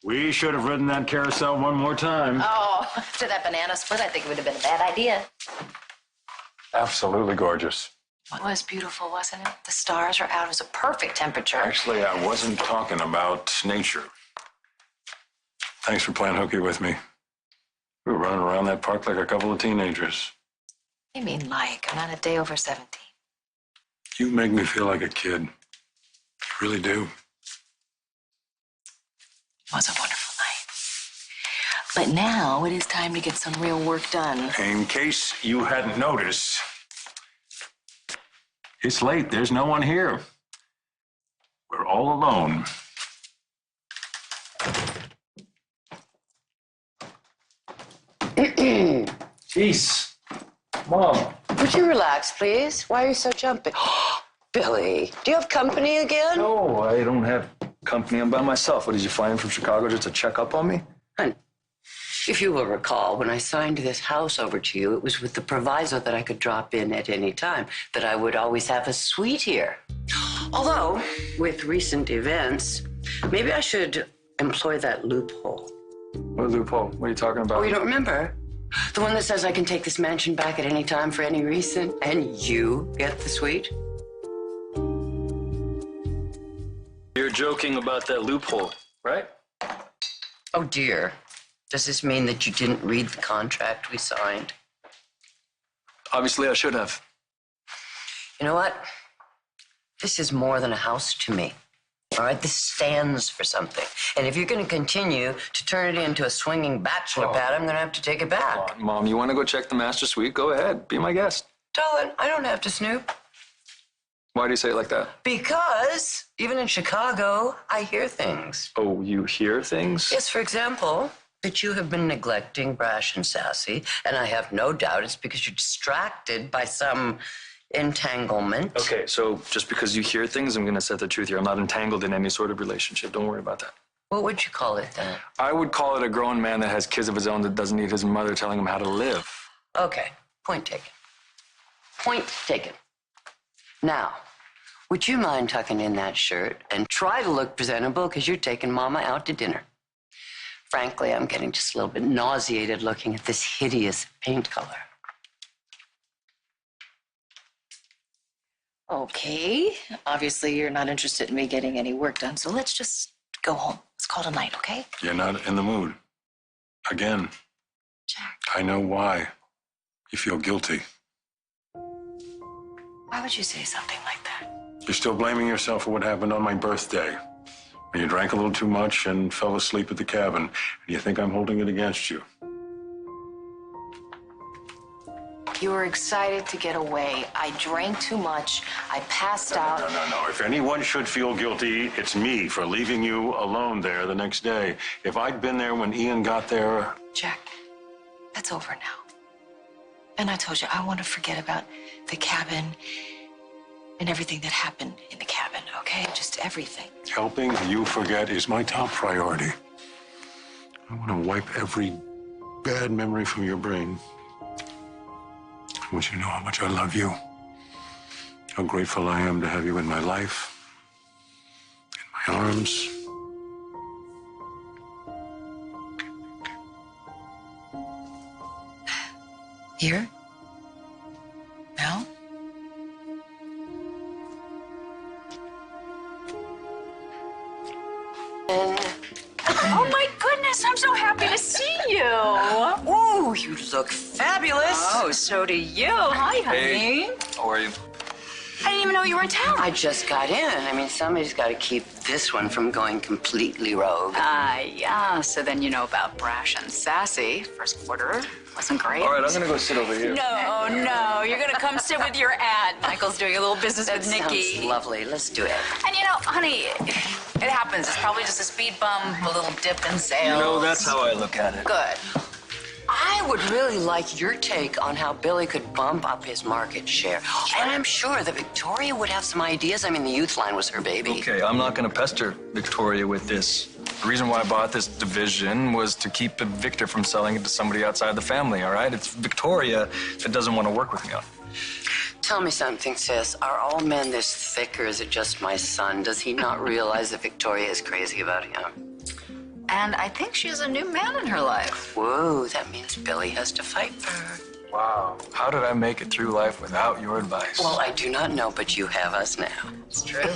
We should have ridden that carousel one more time. Oh, after that banana split, I think it would have been a bad idea. Absolutely gorgeous. It was beautiful, wasn't it? The stars were out. It was a perfect temperature. Actually, I wasn't talking about nature. Thanks for playing hooky with me. We were running around that park like a couple of teenagers. I mean, like, I'm not a day over 17. You make me feel like a kid. You really do. It was a wonderful night. But now it is time to get some real work done. In case you hadn't noticed, it's late. There's no one here. We're all alone. Jeez. Mom. Would you relax, please? Why are you so jumpy? Billy, do you have company again? No, I don't have company. I'm by myself. What, did you fly in from Chicago just to check up on me? Honey, if you will recall, when I signed this house over to you, it was with the proviso that I could drop in at any time, that I would always have a suite here. Although, with recent events, maybe I should employ that loophole. What loophole? What are you talking about? Oh, you don't remember? The one that says I can take this mansion back at any time for any reason, and you get the suite? You're joking about that loophole, right? Oh, dear. Does this mean that you didn't read the contract we signed? Obviously, I should have. You know what? This is more than a house to me. All right, this stands for something. And if you're going to continue to turn it into a swinging bachelor pad, I'm going to have to take it back. Come on, Mom, you want to go check the master suite? Go ahead. Be my guest. Darling, I don't have to snoop. Why do you say it like that? Because even in Chicago, I hear things. Oh, you hear things? Yes, for example, that you have been neglecting Brash and Sassy, and I have no doubt it's because you're distracted by some entanglement. Okay, so just because you hear things, I'm going to set the truth here. I'm not entangled in any sort of relationship. Don't worry about that. What would you call it then? I would call it a grown man that has kids of his own that doesn't need his mother telling him how to live. Okay, point taken. Point taken. Now, would you mind tucking in that shirt and try to look presentable because you're taking Mama out to dinner? Frankly, I'm getting just a little bit nauseated looking at this hideous paint color. Okay. Obviously, you're not interested in me getting any work done, so let's just go home. Let's call it a night, okay? You're not in the mood. Again. Jack, I know why. You feel guilty. why would you say something like that? You're still blaming yourself for what happened on my birthday. When you drank a little too much and fell asleep at the cabin. And you think I'm holding it against you. You were excited to get away. I drank too much. I passed out. No. If anyone should feel guilty, it's me for leaving you alone there the next day. If I'd been there when Ian got there... Jack, that's over now. And I told you, I want to forget about the cabin and everything that happened in the cabin, okay? Just everything. Helping you forget is my top priority. I want to wipe every bad memory from your brain. I want you to know how much I love you. How grateful I am to have you in my life, in my arms. Here? Now? Oh my goodness, I'm so happy to see you. Ooh, you look fabulous. Oh, so do you. Hi, honey. Hey, how are you? I didn't even know you were in town. I just got in. I mean, somebody's got to keep this one from going completely rogue. Yeah. So then you know about Brash and Sassy. First quarter wasn't great. All right, I'm going to go sit over here. No. You're going to come sit with your aunt. Michael's doing a little business That with Nikki. sounds lovely. Let's do it. And you know, honey, it happens. It's probably just a speed bump, a little dip in sales. You know, that's how I look at it. Good. I would really like your take on how Billy could bump up his market share. And I'm sure that Victoria would have some ideas. I mean, the youth line was her baby. Okay, I'm not going to pester Victoria with this. The reason why I bought this division was to keep Victor from selling it to somebody outside the family, all right? It's Victoria that doesn't want to work with me on it. Tell me something, sis. Are all men this thick, or is it just my son? Does he not realize that Victoria is crazy about him? And I think she has a new man in her life. Whoa, that means Billy has to fight for her. Wow. How did I make it through life without your advice? Well, I do not know, but you have us now. It's true.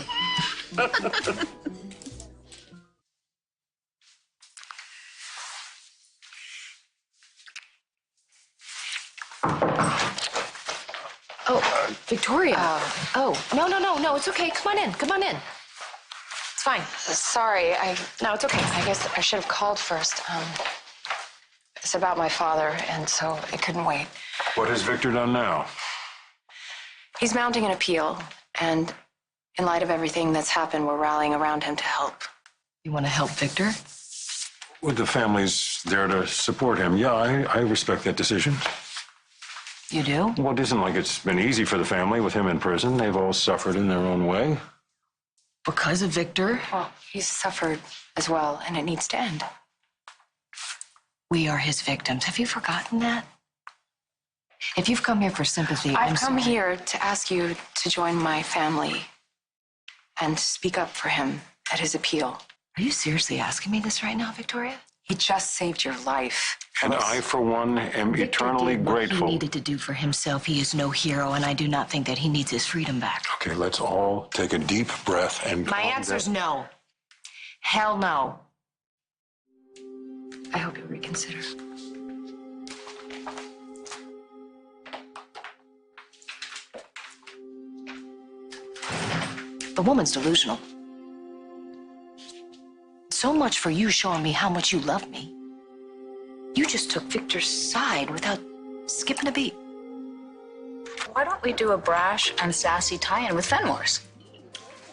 Oh, Victoria. Oh, no, it's okay. Come on in. It's fine. Sorry, no, it's okay. I guess I should have called first. It's about my father, and so it couldn't wait. What has Victor done now? He's mounting an appeal, and in light of everything that's happened, we're rallying around him to help. You want to help Victor? Well, the family's there to support him. Yeah, I respect that decision. You do? Well, it isn't like it's been easy for the family with him in prison. They've all suffered in their own way. Because of Victor? Well, he's suffered as well, and it needs to end. We are his victims. Have you forgotten that? If you've come here for sympathy, I've come sorry. here to ask you to join my family and speak up for him at his appeal. Are you seriously asking me this right now, Victoria? He just saved your life. And I, for one, am eternally Victor did what grateful. he needed to do for himself. He is no hero, and I do not think that he needs his freedom back. Okay, let's all take a deep breath and My calm answer's down. no. Hell no. I hope you'll reconsider. The woman's delusional. So much for you showing me how much you love me. You just took Victor's side without skipping a beat. Why don't we do a Brash and Sassy tie-in with Fenmore's?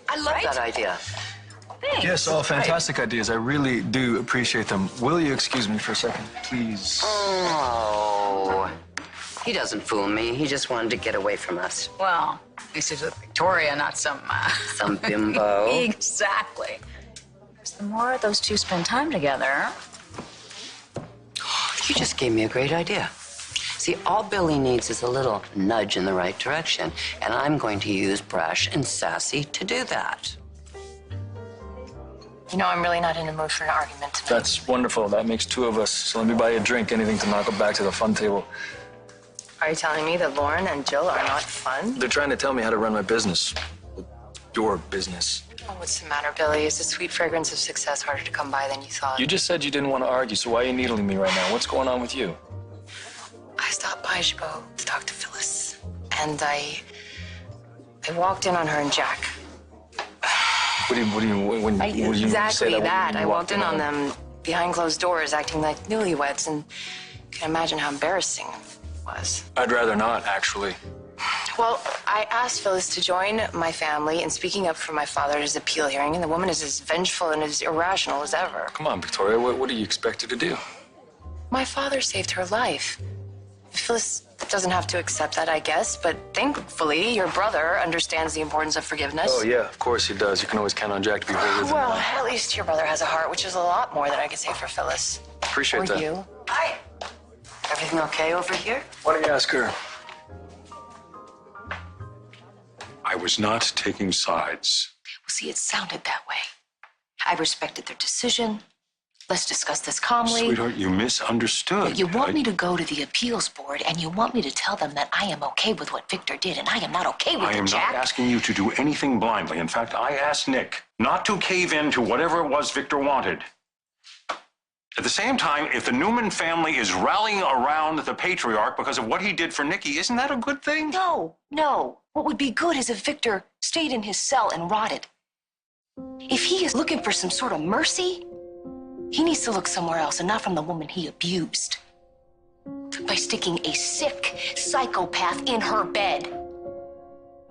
I love that idea. Thanks. Yes, all fantastic ideas. I really do appreciate them. Will you excuse me for a second, please? Oh, he doesn't fool me. He just wanted to get away from us. Well, at least he's with Victoria, not some... Some bimbo. Exactly. Because the more those two spend time together... You just gave me a great idea. See, all Billy needs is a little nudge in the right direction, and I'm going to use Brash and Sassy to do that. You know, I'm really not in the mood for an argument tonight. That's wonderful. That makes two of us. So let me buy you a drink, anything to knock it back to the fun table. Are you telling me that Lauren and Jill are not fun? They're trying to tell me how to run my business. Your business. Oh, what's the matter, Billy? Is the sweet fragrance of success harder to come by than you thought? You just said you didn't want to argue, so why are you needling me right now? What's going on with you? I stopped by Chabot to talk to Phyllis, and I walked in on her and Jack. What do you when what do you Exactly say that. when I you walked in on them behind closed doors, acting like newlyweds, and you can imagine how embarrassing it was. I'd rather not, actually. Well, I asked Phyllis to join my family in speaking up for my father at his appeal hearing, and the woman is as vengeful and as irrational as ever. Come on, Victoria. What do you expect her to do? My father saved her life. Phyllis doesn't have to accept that, I guess, but thankfully your brother understands the importance of forgiveness. Oh, yeah, of course he does. You can always count on Jack to be holier than Well, thou. at least your brother has a heart, which is a lot more than I could say for Phyllis. Appreciate Or that. you. Hi. Everything okay over here? Why don't you ask her? I was not taking sides. Well, see, it sounded that way. I respected their decision. Let's discuss this calmly. Sweetheart, you misunderstood. You want me to go to the appeals board, and you want me to tell them that I am okay with what Victor did, and I am not okay with I am it, Jack. not asking you to do anything blindly. In fact, I asked Nick not to cave in to whatever it was Victor wanted. At the same time, if the Newman family is rallying around the patriarch because of what he did for Nikki, isn't that a good thing? No. What would be good is if Victor stayed in his cell and rotted. If he is looking for some sort of mercy, he needs to look somewhere else and not from the woman he abused. By sticking a sick psychopath in her bed.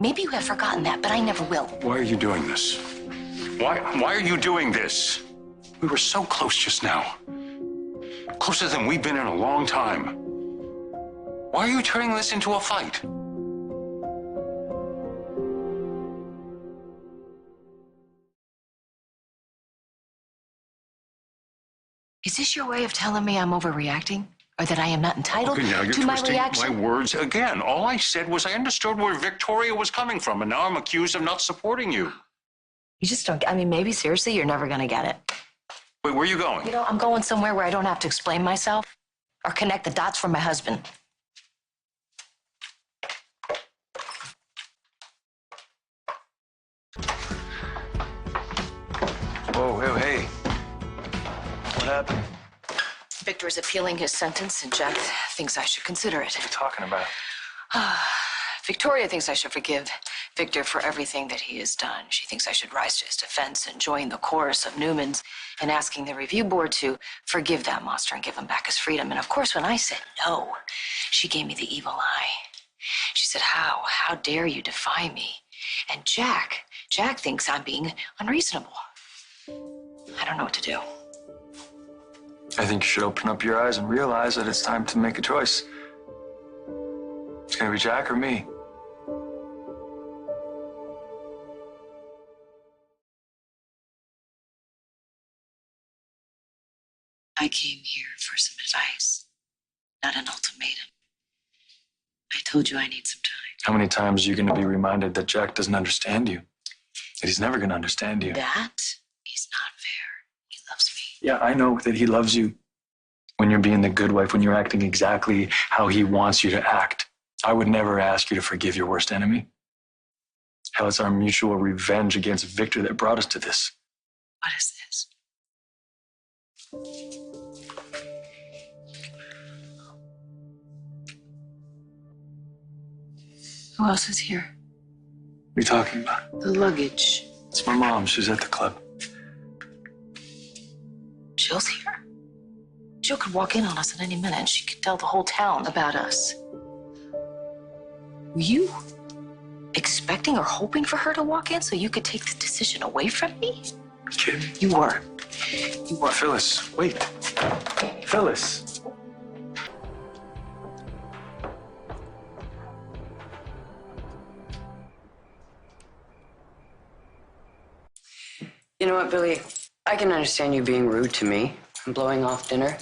Maybe you have forgotten that, but I never will. Why are you doing this? Why are you doing this? We were so close just now. Closer than we've been in a long time. Why are you turning this into a fight? Is this your way of telling me I'm overreacting? Or that I am not entitled Okay, now you're to my twisting reaction? my words again. All I said was I understood where Victoria was coming from, and now I'm accused of not supporting you. You just don't, maybe seriously, you're never gonna get it. Wait, where are you going? You know, I'm going somewhere where I don't have to explain myself or connect the dots for my husband. Whoa, hey. What happened? Victor is appealing his sentence, and Jack thinks I should consider it. What are you talking about? Victoria thinks I should forgive Victor for everything that he has done. She thinks I should rise to his defense and join the chorus of Newmans in asking the review board to forgive that monster and give him back his freedom. And of course, when I said no, she gave me the evil eye. She said, how dare you defy me? And Jack thinks I'm being unreasonable. I don't know what to do. I think you should open up your eyes and realize that it's time to make a choice. It's gonna be Jack or me. I came here for some advice, not an ultimatum. I told you I need some time. How many times are you gonna be reminded that Jack doesn't understand you? That he's never gonna understand you? That is not fair. He loves me. Yeah, I know that he loves you. When you're being the good wife, when you're acting exactly how he wants you to act. I would never ask you to forgive your worst enemy. Hell, it's our mutual revenge against Victor that brought us to this. What is this? Who else is here? What are you talking about? The luggage. It's my mom. She's at the club. Jill's here? Jill could walk in on us at any minute and she could tell the whole town about us. Were you expecting or hoping for her to walk in so you could take the decision away from me? Kid. You were. You were. Phyllis, wait. Phyllis. You know what, Billy? I can understand you being rude to me and blowing off dinner.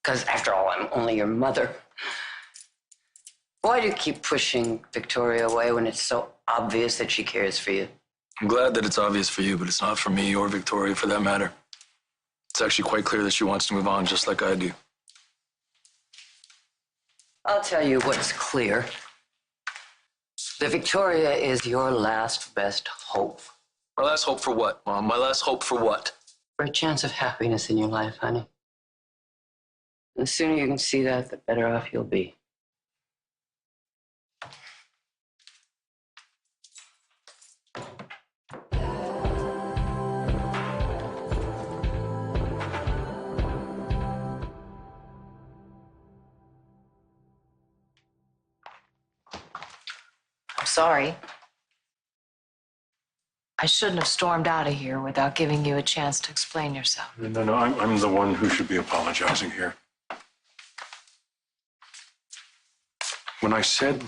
Because after all, I'm only your mother. Why do you keep pushing Victoria away when it's so obvious that she cares for you? I'm glad that it's obvious for you, but it's not for me or Victoria for that matter. It's actually quite clear that she wants to move on just like I do. I'll tell you what's clear. That Victoria is your last best hope. My last hope for what, Mom? My last hope for what? For a chance of happiness in your life, honey. And the sooner you can see that, the better off you'll be. I'm sorry. I shouldn't have stormed out of here without giving you a chance to explain yourself. No, I'm the one who should be apologizing here. When I said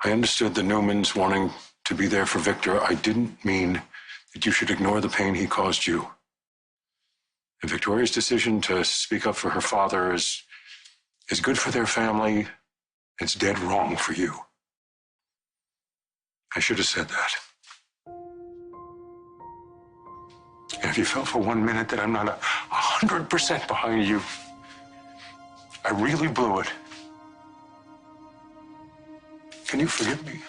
I understood the Newmans wanting to be there for Victor, I didn't mean that you should ignore the pain he caused you. And Victoria's decision to speak up for her father is good for their family. It's dead wrong for you. I should have said that. And if you felt for 1 minute that I'm not 100% behind you, I really blew it. Can you forgive me?